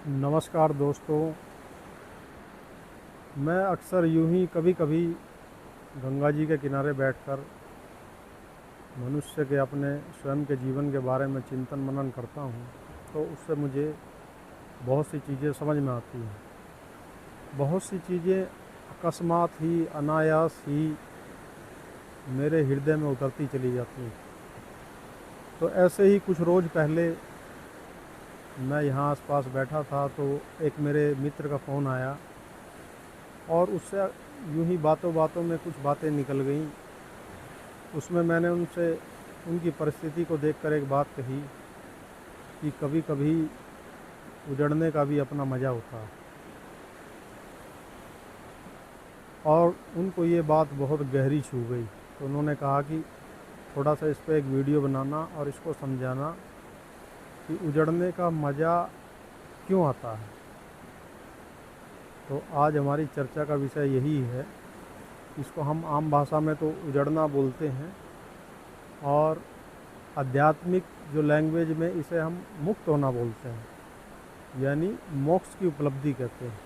नमस्कार दोस्तों। मैं अक्सर यूं ही कभी कभी गंगा जी के किनारे बैठकर मनुष्य के अपने स्वयं के जीवन के बारे में चिंतन मनन करता हूं, तो उससे मुझे बहुत सी चीज़ें समझ में आती हैं। बहुत सी चीज़ें अकस्मात ही अनायास ही मेरे हृदय में उतरती चली जाती हैं। तो ऐसे ही कुछ रोज़ पहले मैं यहाँ आसपास बैठा था, तो एक मेरे मित्र का फ़ोन आया और उससे यूं ही बातों बातों में कुछ बातें निकल गईं। उसमें मैंने उनसे उनकी परिस्थिति को देखकर एक बात कही कि कभी कभी उजड़ने का भी अपना मज़ा होता है। और उनको ये बात बहुत गहरी छू गई, तो उन्होंने कहा कि थोड़ा सा इस पर एक वीडियो बनाना और इसको समझाना कि उजड़ने का मज़ा क्यों आता है। तो आज हमारी चर्चा का विषय यही है। इसको हम आम भाषा में तो उजड़ना बोलते हैं, और आध्यात्मिक जो लैंग्वेज में इसे हम मुक्त होना बोलते हैं, यानी मोक्ष की उपलब्धि कहते हैं।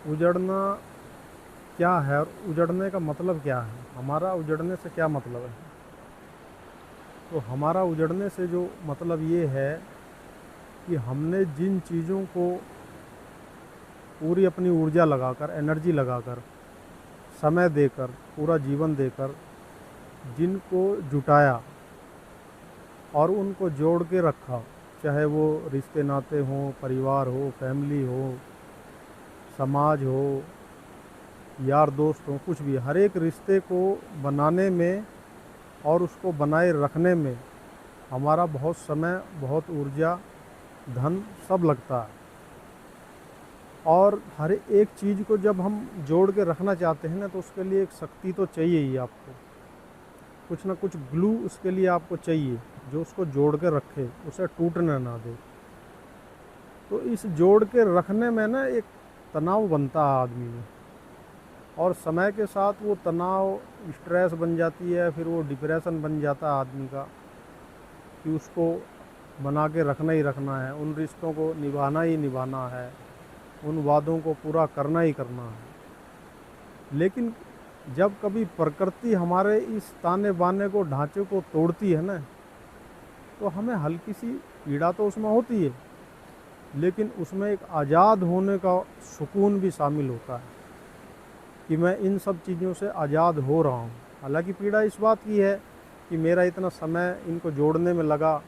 उजड़ना क्या है और उजड़ने का मतलब क्या है, हमारा उजड़ने से क्या मतलब है। तो हमारा उजड़ने से जो मतलब ये है कि हमने जिन चीज़ों को पूरी अपनी ऊर्जा लगाकर, एनर्जी लगाकर, समय देकर, पूरा जीवन देकर जिनको जुटाया और उनको जोड़ के रखा, चाहे वो रिश्ते नाते हों, परिवार हो, फैमिली हो, समाज हो, यार दोस्त हो, कुछ भी, हर एक रिश्ते को बनाने में और उसको बनाए रखने में हमारा बहुत समय, बहुत ऊर्जा, धन सब लगता है। और हर एक चीज़ को जब हम जोड़ के रखना चाहते हैं ना, तो उसके लिए एक शक्ति तो चाहिए ही आपको, कुछ ना कुछ ग्लू उसके लिए आपको चाहिए जो उसको जोड़ के रखे, उसे टूटने ना दे। तो इस जोड़ के रखने में ना एक तनाव बनता है आदमी में, और समय के साथ वो तनाव स्ट्रेस बन जाती है, फिर वो डिप्रेशन बन जाता है आदमी का कि उसको बना के रखना ही रखना है, उन रिश्तों को निभाना ही निभाना है, उन वादों को पूरा करना ही करना है। लेकिन जब कभी प्रकृति हमारे इस ताने बाने को, ढांचे को तोड़ती है ना, तो हमें हल्की सी पीड़ा तो उसमें होती है, लेकिन उसमें एक आज़ाद होने का सुकून भी शामिल होता है कि मैं इन सब चीज़ों से आज़ाद हो रहा हूँ। हालांकि पीड़ा इस बात की है कि मेरा इतना समय इनको जोड़ने में लगा,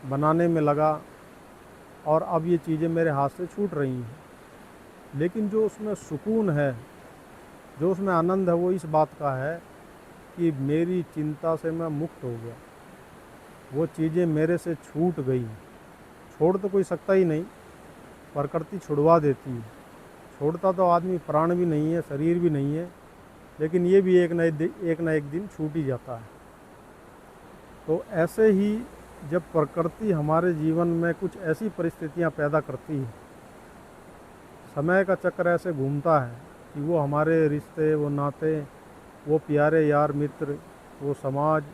बनाने में लगा, और अब ये चीज़ें मेरे हाथ से छूट रही हैं। लेकिन जो उसमें सुकून है, जो उसमें आनंद है, वो इस बात का है कि मेरी चिंता से मैं मुक्त हो गया, वो चीज़ें मेरे से छूट गई। छोड़ तो कोई सकता ही नहीं, प्रकृति छुड़वा देती है। छोड़ता तो आदमी प्राण भी नहीं है, शरीर भी नहीं है, लेकिन ये भी एक ना एक दिन छूट ही जाता है। तो ऐसे ही जब प्रकृति हमारे जीवन में कुछ ऐसी परिस्थितियां पैदा करती है, समय का चक्र ऐसे घूमता है कि वो हमारे रिश्ते, वो नाते, वो प्यारे यार मित्र, वो समाज,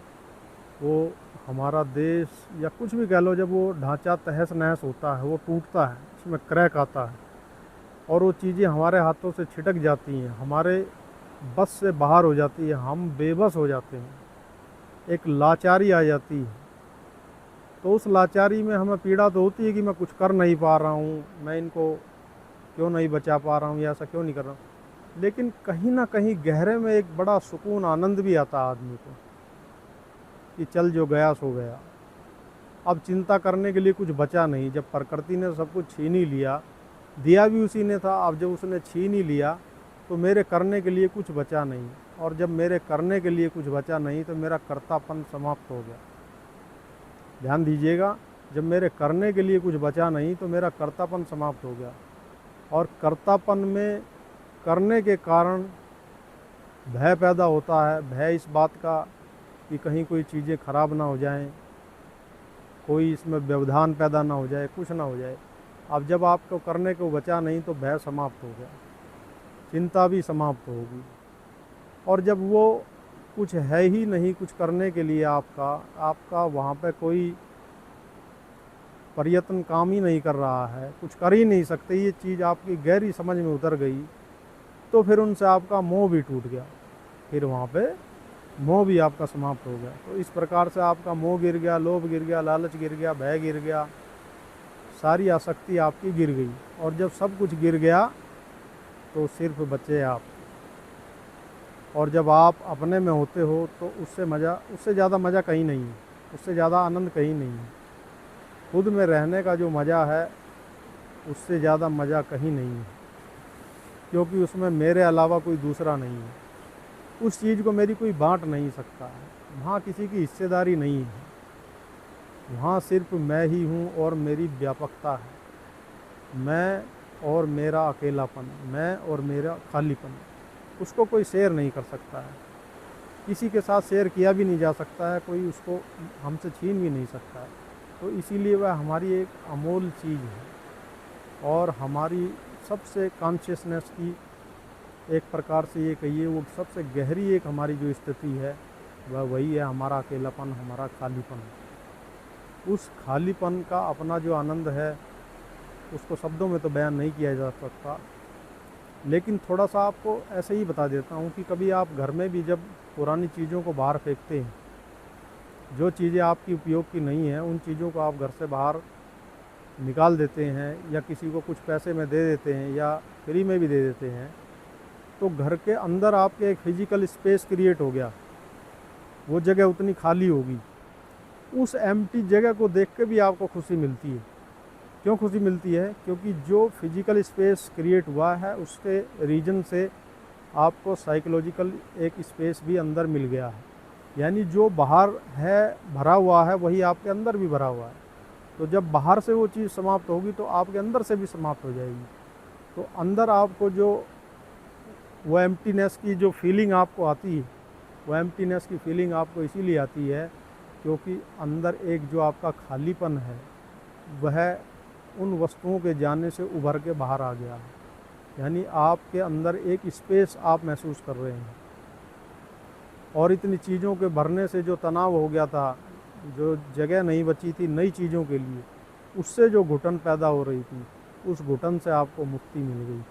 वो हमारा देश, या कुछ भी कह लो, जब वो ढांचा तहस नहस होता है, वो टूटता है, उसमें क्रैक आता है और वो चीज़ें हमारे हाथों से छिटक जाती हैं, हमारे बस से बाहर हो जाती है, हम बेबस हो जाते हैं, एक लाचारी आ जाती है। तो उस लाचारी में हमें पीड़ा तो होती है कि मैं कुछ कर नहीं पा रहा हूँ, मैं इनको क्यों नहीं बचा पा रहा हूँ, या ऐसा क्यों नहीं कर रहा हूँ। लेकिन कहीं ना कहीं गहरे में एक बड़ा सुकून, आनंद भी आता है आदमी को कि चल जो गया सो गया, अब चिंता करने के लिए कुछ बचा नहीं। जब प्रकृति ने सब कुछ छीन ही लिया, दिया भी उसी ने था, अब जब उसने छीन ही लिया तो मेरे करने के लिए कुछ बचा नहीं, और जब मेरे करने के लिए कुछ बचा नहीं तो मेरा कर्तापन समाप्त हो गया। ध्यान दीजिएगा, जब मेरे करने के लिए कुछ बचा नहीं तो मेरा कर्तापन समाप्त हो गया। और कर्तापन में करने के कारण भय पैदा होता है, भय इस बात का कि कहीं कोई चीज़ें खराब ना हो जाएं, कोई इसमें व्यवधान पैदा ना हो जाए, कुछ ना हो जाए। अब जब आपको करने को बचा नहीं तो भय समाप्त हो गया, चिंता भी समाप्त होगी। और जब वो कुछ है ही नहीं कुछ करने के लिए आपका, आपका वहाँ पे कोई प्रयत्न काम ही नहीं कर रहा है, कुछ कर ही नहीं सकते, ये चीज़ आपकी गहरी समझ में उतर गई, तो फिर उनसे आपका मोह भी टूट गया, फिर वहाँ पे मोह भी आपका समाप्त हो गया। तो इस प्रकार से आपका मोह गिर गया, लोभ गिर गया, लालच गिर गया, भय गिर गया, सारी आसक्ति आपकी गिर गई। और जब सब कुछ गिर गया तो सिर्फ बचे आप। और जब आप अपने में होते हो तो उससे ज़्यादा मज़ा कहीं नहीं है, उससे ज़्यादा आनंद कहीं नहीं है। खुद में रहने का जो मज़ा है उससे ज़्यादा मज़ा कहीं नहीं है, क्योंकि उसमें मेरे अलावा कोई दूसरा नहीं है। उस चीज़ को मेरी कोई बांट नहीं सकता है, वहाँ किसी की हिस्सेदारी नहीं है, वहाँ सिर्फ मैं ही हूँ और मेरी व्यापकता है। मैं और मेरा अकेलापन, मैं और मेरा खालीपन, उसको कोई शेयर नहीं कर सकता है, किसी के साथ शेयर किया भी नहीं जा सकता है, कोई उसको हमसे छीन भी नहीं सकता है। तो इसीलिए वह हमारी एक अमूल्य चीज़ है और हमारी सबसे कॉन्शियसनेस की एक प्रकार से ये कहिए वो सबसे गहरी एक हमारी जो स्थिति है वह वही है हमारा अकेलापन, हमारा खालीपन। उस खालीपन का अपना जो आनंद है उसको शब्दों में तो बयान नहीं किया जा सकता, लेकिन थोड़ा सा आपको ऐसे ही बता देता हूँ कि कभी आप घर में भी जब पुरानी चीज़ों को बाहर फेंकते हैं, जो चीज़ें आपकी उपयोग की नहीं हैं उन चीज़ों को आप घर से बाहर निकाल देते हैं या किसी को कुछ पैसे में दे देते हैं या फ्री में भी दे देते हैं, तो घर के अंदर आपके एक फिजिकल स्पेस क्रिएट हो गया, वो जगह उतनी खाली होगी। उस एम्प्टी जगह को देख के भी आपको खुशी मिलती है। क्यों खुशी मिलती है? क्योंकि जो फिजिकल स्पेस क्रिएट हुआ है उसके रीजन से आपको साइकोलॉजिकल एक स्पेस भी अंदर मिल गया है, यानी जो बाहर है भरा हुआ है वही आपके अंदर भी भरा हुआ है। तो जब बाहर से वो चीज़ समाप्त होगी तो आपके अंदर से भी समाप्त हो जाएगी। तो अंदर आपको जो वो एम्प्टीनेस की जो फीलिंग आपको आती है, वो एम्प्टीनेस की फीलिंग आपको इसीलिए आती है क्योंकि अंदर एक जो आपका खालीपन है वह उन वस्तुओं के जाने से उभर के बाहर आ गया है, यानी आपके अंदर एक स्पेस आप महसूस कर रहे हैं। और इतनी चीज़ों के भरने से जो तनाव हो गया था, जो जगह नहीं बची थी नई चीज़ों के लिए, उससे जो घुटन पैदा हो रही थी, उस घुटन से आपको मुक्ति मिल गई।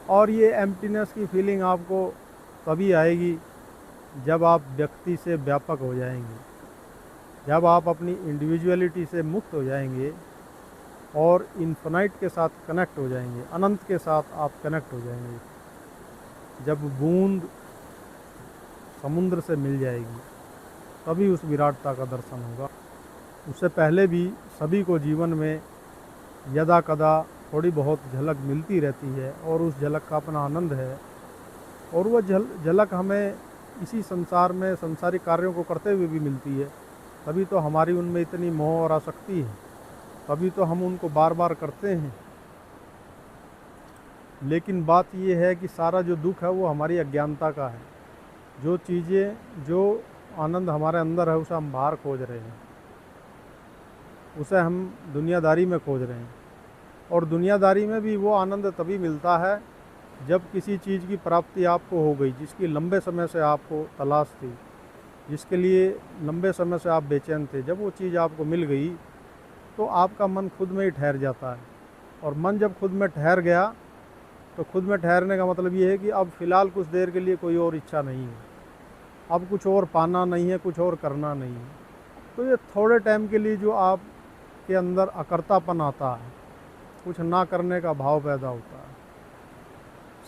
और ये एम्प्टीनेस की फीलिंग आपको तभी आएगी जब आप व्यक्ति से व्यापक हो जाएंगे, जब आप अपनी इंडिविजुअलिटी से मुक्त हो जाएंगे और इन्फिनाइट के साथ कनेक्ट हो जाएंगे, अनंत के साथ आप कनेक्ट हो जाएंगे। जब बूंद समुद्र से मिल जाएगी तभी उस विराटता का दर्शन होगा। उससे पहले भी सभी को जीवन में यदा कदा थोड़ी बहुत झलक मिलती रहती है और उस झलक का अपना आनंद है। और वह झलक हमें इसी संसार में संसारिक कार्यों को करते हुए भी मिलती है, तभी तो हमारी उनमें इतनी मोह और आसक्ति है, तभी तो हम उनको बार बार करते हैं। लेकिन बात यह है कि सारा जो दुख है वो हमारी अज्ञानता का है। जो चीज़ें, जो आनंद हमारे अंदर है उसे हम बाहर खोज रहे हैं, उसे हम दुनियादारी में खोज रहे हैं। और दुनियादारी में भी वो आनंद तभी मिलता है जब किसी चीज़ की प्राप्ति आपको हो गई जिसकी लंबे समय से आपको तलाश थी, जिसके लिए लंबे समय से आप बेचैन थे। जब वो चीज़ आपको मिल गई तो आपका मन खुद में ही ठहर जाता है। और मन जब खुद में ठहर गया तो खुद में ठहरने का मतलब ये है कि अब फ़िलहाल कुछ देर के लिए कोई और इच्छा नहीं है, अब कुछ और पाना नहीं है, कुछ और करना नहीं है। तो ये थोड़े टाइम के लिए जो आपके अंदर अकर्तापन आता है, कुछ ना करने का भाव पैदा होता है,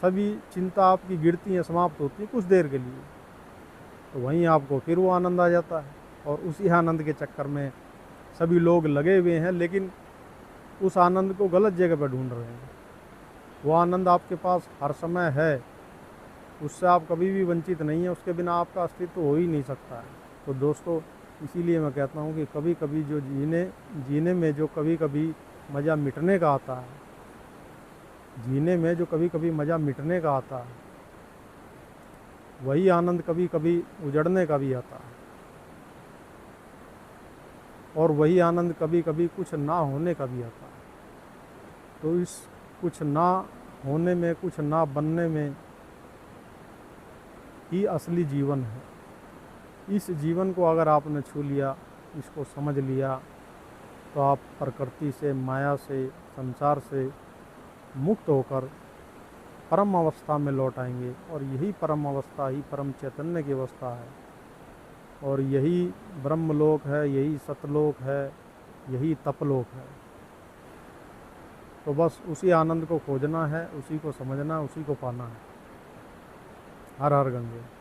सभी चिंता आपकी गिरती हैं, समाप्त होती है कुछ देर के लिए, तो वहीं आपको फिर वो आनंद आ जाता है। और उसी आनंद के चक्कर में सभी लोग लगे हुए हैं, लेकिन उस आनंद को गलत जगह पर ढूंढ रहे हैं। वो आनंद आपके पास हर समय है, उससे आप कभी भी वंचित नहीं हैं, उसके बिना आपका अस्तित्व हो ही नहीं सकता है। तो दोस्तों, इसीलिए मैं कहता हूँ कि कभी कभी जो जीने में जो कभी कभी मज़ा मिटने का आता है, जीने में जो कभी कभी मज़ा मिटने का आता है, वही आनंद कभी कभी उजड़ने का भी आता है। और वही आनंद कभी कभी कुछ ना होने का भी आता है। तो इस कुछ ना होने में, कुछ ना बनने में ही असली जीवन है। इस जीवन को अगर आपने छू लिया, इसको समझ लिया, तो आप प्रकृति से, माया से, संसार से मुक्त होकर परम अवस्था में लौट आएंगे। और यही परम अवस्था ही परम चैतन्य की अवस्था है, और यही ब्रह्मलोक है, यही सतलोक है, यही तपलोक है। तो बस उसी आनंद को खोजना है, उसी को समझना, उसी को पाना है। हर हर गंगे।